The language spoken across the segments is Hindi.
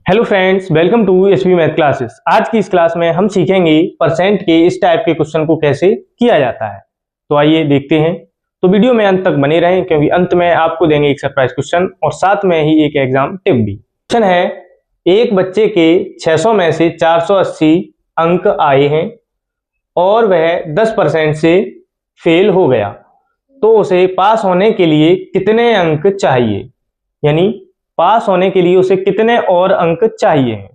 Hello friends, welcome to S P math classes. आज की इस क्लास में हम सीखेंगे परसेंट के इस टाइप के क्वेश्चन को कैसे किया जाता है। तो आइए देखते हैं। तो वीडियो में अंत तक बने रहें क्योंकि अंत में आपको देंगे एक सरप्राइज क्वेश्चन और साथ में ही एक एग्जाम टिप भी। क्वेश्चन है, एक बच्चे के 600 में से 480 अंक आए हैं और वह 10% से फेल हो गया, तो उसे पास होने के लिए कितने अंक चाहिए, यानी पास होने के लिए उसे कितने और अंक चाहिए हैं।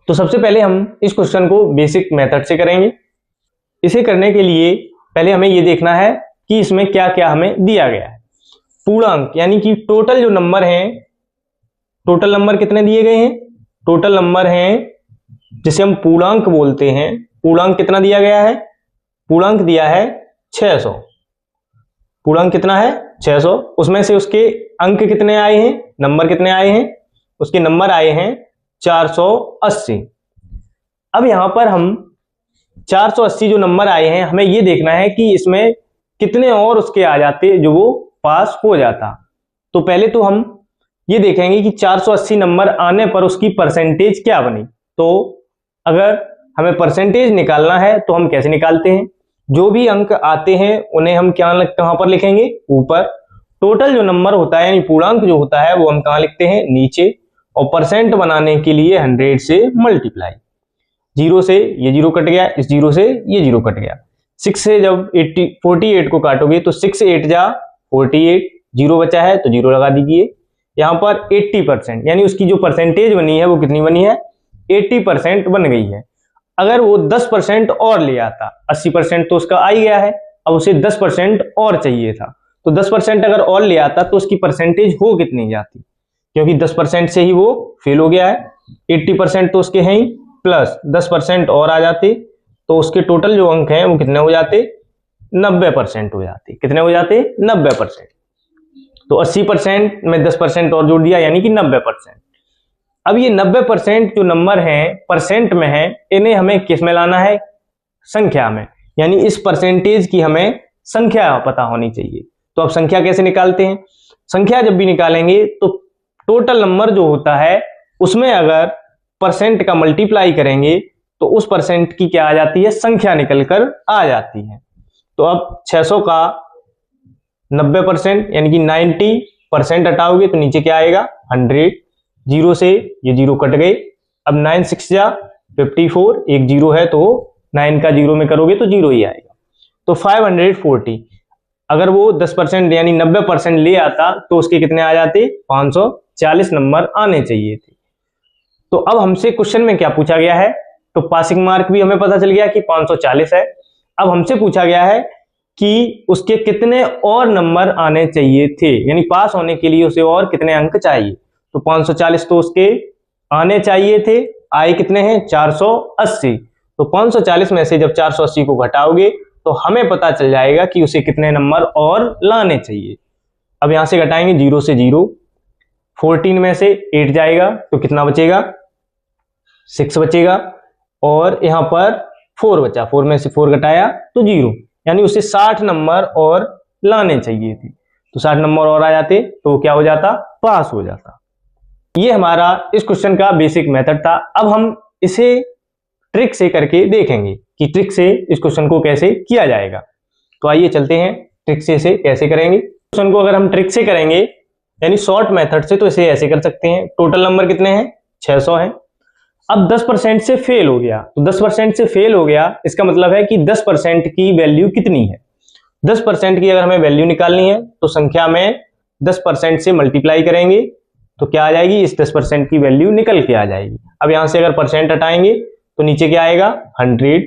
तो सबसे पहले हम इस क्वेश्चन को बेसिक मेथड से करेंगे। इसे करने के लिए पहले हमें यह देखना है कि इसमें क्या क्या हमें दिया गया है। पूर्णांक यानी कि टोटल जो नंबर हैं, टोटल नंबर कितने दिए गए हैं, टोटल नंबर हैं जिसे हम पूर्णांक बोलते हैं। पूर्णांक कितना दिया गया है, पूर्णांक दिया है 600। पूर्णांक कितना है 600। उसमें से उसके अंक कितने आए हैं, नंबर कितने आए हैं, उसके नंबर आए हैं 480। अब यहां पर हम 480 जो नंबर आए हैं, हमें यह देखना है कि इसमें कितने और उसके आ जाते जो वो पास हो जाता। तो पहले तो हम ये देखेंगे कि 480 नंबर आने पर उसकी परसेंटेज क्या बनी। तो अगर हमें परसेंटेज निकालना है तो हम कैसे निकालते हैं, जो भी अंक आते हैं उन्हें हम कहां पर लिखेंगे, ऊपर। टोटल जो नंबर होता है यानी पूर्णांक जो होता है वो हम कहां लिखते हैं, नीचे। और परसेंट बनाने के लिए 100 से मल्टीप्लाई। 0 से ये 0 कट गया, इस 0 से ये 0 कट गया। 6 से जब 48 को काटोगे तो 6 8 जा 48, 0 बचा है तो 0 लगा दीजिए। यहां पर 80% यानी उसकी जो परसेंटेज बनी है वो कितनी बनी है, 80% बन गई है। अगर वो 10% और ले आता, 80% तो उसका आ ही गया है, अब उसे 10% और चाहिए था। तो 10% अगर और ले आता तो उसकी परसेंटेज हो कितनी जाती, क्योंकि 10% से ही वो फेल हो गया है। 80% तो उसके हैं ही, प्लस 10% और आ जाते तो उसके टोटल जो अंक हैं वो कितने हो जाते, 90% हो जाते। कितने हो जाते, 90%। तो 80% में 10% और जोड़ दिया यानी कि 90%। अब ये 90% जो नंबर हैं परसेंट में है, इन्हें हमें किस में लाना है, संख्या में। यानी इस परसेंटेज की हमें संख्या पता होनी चाहिए। तो अब संख्या कैसे निकालते हैं, संख्या जब भी निकालेंगे तो टोटल नंबर जो होता है उसमें अगर परसेंट का मल्टीप्लाई करेंगे तो उस परसेंट की क्या आ जाती है, संख्या निकलकर आ जाती है। तो अब 600 का 90% यानी कि 90% हटाओगे तो नीचे क्या आएगा, 100। 0 से ये 0 कट गए। अब 9 6 जा 54, एक 0 है तो 9 का 0 में करोगे तो 0 ही आएगा। तो 540। अगर वो 10% यानी 90% ले आता तो उसके कितने आ जाते, 540 नंबर आने चाहिए थे। तो अब हमसे क्वेश्चन में क्या पूछा गया है, तो पासिंग मार्क भी हमें पता चल गया कि 540 है। अब हमसे पूछा गया है कि उसके कितने और नंबर आने चाहिए थे, यानी पास होने के लिए उसे और कितने अंक चाहिए। तो 540 तो उसके आने चाहिए थे, आए कितने हैं, 480। तो 540 में से जब 480 को घटाओगे तो हमें पता चल जाएगा कि उसे कितने नंबर और लाने चाहिए। अब यहां से घटाएंगे 0 से 0, 14 में से 8 जाएगा तो कितना बचेगा, 6 बचेगा। और यहां पर 4 बचा, 4 में से 4 घटाया तो 0, यानी उसे 60 नंबर और लाने चाहिए थे। तो 60 नंबर और आ जाते तो क्या हो जाता, पास हो जाता। ये हमारा इस क्वेश्चन का बेसिक मेथड था। अब हम इसे ट्रिक से करके देखेंगे कि ट्रिक से इस क्वेश्चन को कैसे किया जाएगा। तो आइए चलते हैं ट्रिक से इसे कैसे करेंगे। क्वेश्चन को अगर हम ट्रिक से करेंगे यानी शॉर्ट मेथड से, तो इसे ऐसे कर सकते हैं। टोटल नंबर कितने हैं, 600 हैं। अब 10% से फेल हो गया, तो 10% से फेल हो गया इसका मतलब है कि 10% की वैल्यू कितनी है। 10% की अगर हमें वैल्यू निकालनी है तो संख्या में 10% से मल्टीप्लाई करेंगे तो क्या आ जाएगी, इस 10% की वैल्यू निकल के आ जाएगी। अब यहां से अगर परसेंट हटाएंगे तो नीचे क्या आएगा, 100।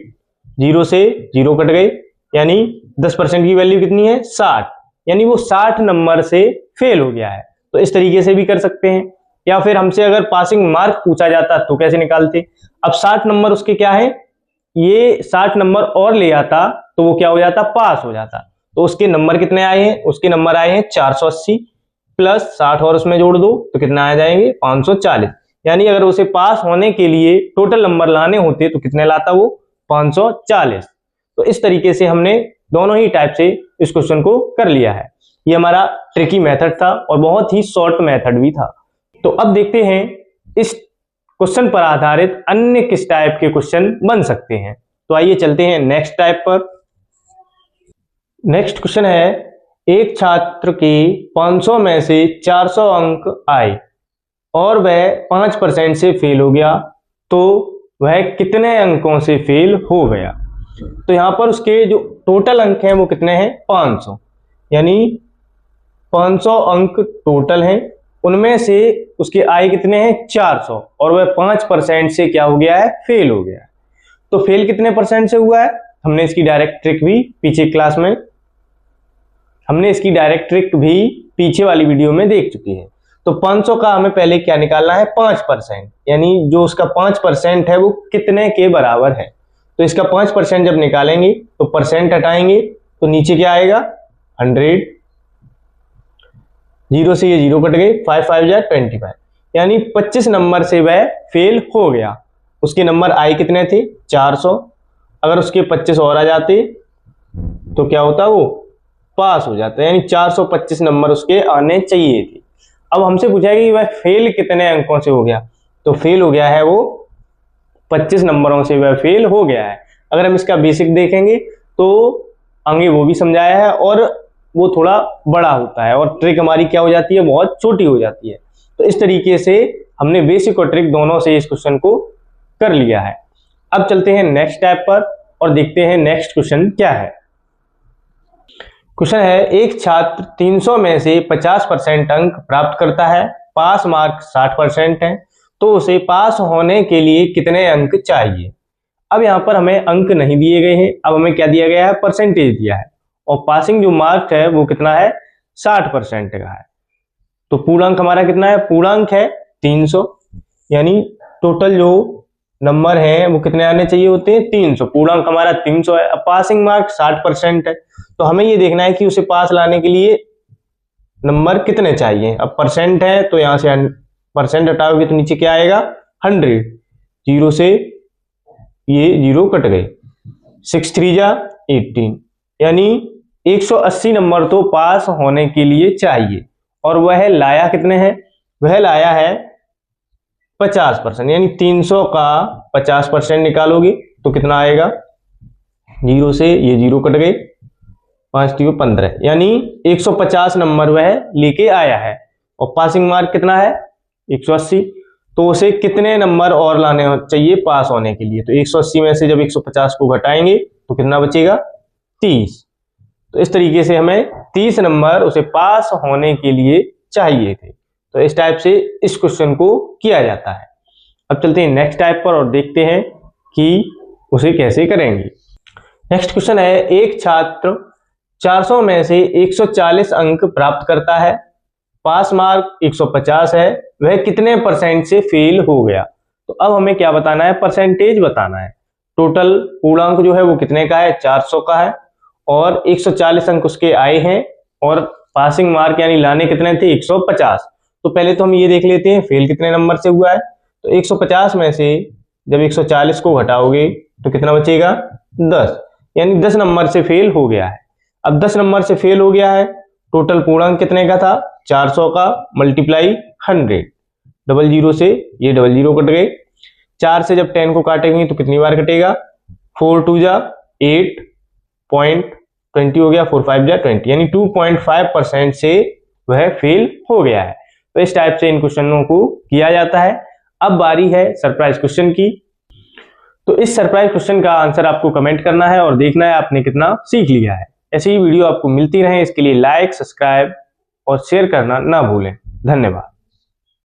0 से 0 कट गए, यानी 10% की वैल्यू कितनी है, 60, यानी वो 60 नंबर से फेल हो गया है। तो इस तरीके से भी कर सकते हैं। या फिर हमसे अगर पासिंग मार्क पूछा जाता तो कैसे निकालते। अब 60 नंबर उसके क्या है, ये 60 नंबर और ले आता तो वो क्या हो जाता, पास हो जाता। तो उसके नंबर कितने आए हैं, उसके नंबर आए हैं 480, प्लस 60 और उसमें जोड़ दो तो कितना आ जाएंगे, 540। यानी अगर उसे पास होने के लिए टोटल नंबर लाने होते तो कितने लाता वो, 540। तो इस तरीके से हमने दोनों ही टाइप से इस क्वेश्चन को कर लिया है। ये हमारा ट्रिकी मेथड था और बहुत ही शॉर्ट मेथड भी था। तो अब देखते हैं इस क्वेश्चन पर आधारित अन्य किस टाइप के क्वेश्चन बन सकते हैं। तो आइए चलते हैं नेक्स्ट टाइप पर। नेक्स्ट क्वेश्चन है, एक छात्र के 500 में से 400 अंक आए और वह 5% से फेल हो गया, तो वह कितने अंकों से फेल हो गया। तो यहां पर उसके जो टोटल अंक हैं वो कितने हैं, 500, यानी 500 अंक टोटल हैं, उनमें से उसके आए कितने हैं, 400, और वह 5% से क्या हो गया है, फेल हो गया है। तो फेल कितने परसेंट से हुआ है, हमने इसकी डायरेक्ट ट्रिक भी पीछे वाली वीडियो में देख चुकी है। तो 500 का हमें पहले क्या निकालना है, 5%, यानी जो उसका 5% है वो कितने के बराबर है। तो इसका 5% जब निकालेंगे तो परसेंट हटाएंगे तो नीचे क्या आएगा, 100, 0 से ये 0 कट गए, 5 5 जा 25, यानी 25 नंबर से वह फेल हो गया। उसके नंबर आए कितने थे, 400, अगर उसके 25 और आ जाते तो क्या होता, वो पास हो जाता, यानी 425 नंबर उसके आने चाहिए थे। अब हमसे पूछा है कि वह फेल कितने अंकों से हो गया, तो फेल हो गया है वो 25 नंबरों से वह फेल हो गया है। अगर हम इसका बेसिक देखेंगे तो आगे वो भी समझाया है और वो थोड़ा बड़ा होता है और ट्रिक हमारी क्या हो जाती है, बहुत छोटी हो जाती है। तो इस तरीके से हमने बेसिक और ट्रिक दोनों से इस क्वेश्चन को कर लिया है। अब चलते हैं नेक्स्ट टाइप पर और देखते हैं नेक्स्ट क्वेश्चन क्या है। क्वेश्चन है, एक छात्र 300 में से 50% अंक प्राप्त करता है, पास मार्क 60% है, तो उसे पास होने के लिए कितने अंक चाहिए। अब यहाँ पर हमें अंक नहीं दिए गए हैं, अब हमें क्या दिया गया है, परसेंटेज दिया है, और पासिंग जो मार्क है वो कितना है, 60% का है। तो पूर्णांक हमारा कितना है, पूर्णांक है 300, यानी टोटल जो नंबर है वो कितने आने चाहिए होते हैं, 300, पूर्णांक हमारा 300 है। अब पासिंग मार्क 60% है, तो हमें ये देखना है कि उसे पास लाने के लिए नंबर कितने चाहिए। अब परसेंट है तो यहां से परसेंट हटाओगे तो नीचे क्या आएगा, 100, 0 से ये 0 कट गए, 6 3 जा 18, यानी 180 नंबर तो पास होने के लिए चाहिए, और वह लाया कितने हैं, वह लाया है 50%, यानी 300 का 50% निकालोगे तो कितना आएगा, 0 से ये 0 कट गए, 5 3 15, यानी 150 नंबर वह लेके आया है, और पासिंग मार्क कितना है 180, तो उसे कितने नंबर और लाने चाहिए पास होने के लिए। तो 180 में से जब 150 को घटाएंगे तो कितना बचेगा, 30। तो इस तरीके से हमें 30 नंबर उसे पास होने के लिए चाहिए थे। तो इस टाइप से इस क्वेश्चन को किया जाता है। अब चलते हैं नेक्स्ट टाइप पर और देखते हैं कि उसे कैसे करेंगे। नेक्स्ट क्वेश्चन है, एक छात्र 400 में से 140 अंक प्राप्त करता है, पास मार्क 150 है, वह कितने परसेंट से फेल हो गया। तो अब हमें क्या बताना है, परसेंटेज बताना है। टोटल पूर्णांक जो है वो कितने का है, 400 का है, और 140 अंक उसके आए हैं, और पासिंग मार्क यानी लाने कितने थे, 150। तो पहले तो हम ये देख लेते हैं फेल कितने नंबर से हुआ है। तो 150 में से जब 140 को घटाओगे तो कितना बचेगा, 10, यानी 10 नंबर से फेल हो गया है। अब 10 नंबर से फेल हो गया है, टोटल पूर्णांक कितने का था, 400 का मल्टीप्लाई 100, 00 से ये 00 कट गए, 4 से जब 10 को काटेंगे तो कितनी बार कटेगा, 4 2 जा 8.20 हो गया, 4 5 जा 20, यानी 2.5% से वह फेल हो गया है। तो इस टाइप से इन क्वेश्चनों को किया जाता है। अब बारी है सरप्राइज क्वेश्चन की। तो इस सरप्राइज क्वेश्चन का आंसर आपको कमेंट करना है और देखना है आपने कितना सीख लिया है। ऐसी ही वीडियो आपको मिलती रहे, इसके लिए लाइक, सब्सक्राइब और शेयर करना ना भूलें। धन्यवाद।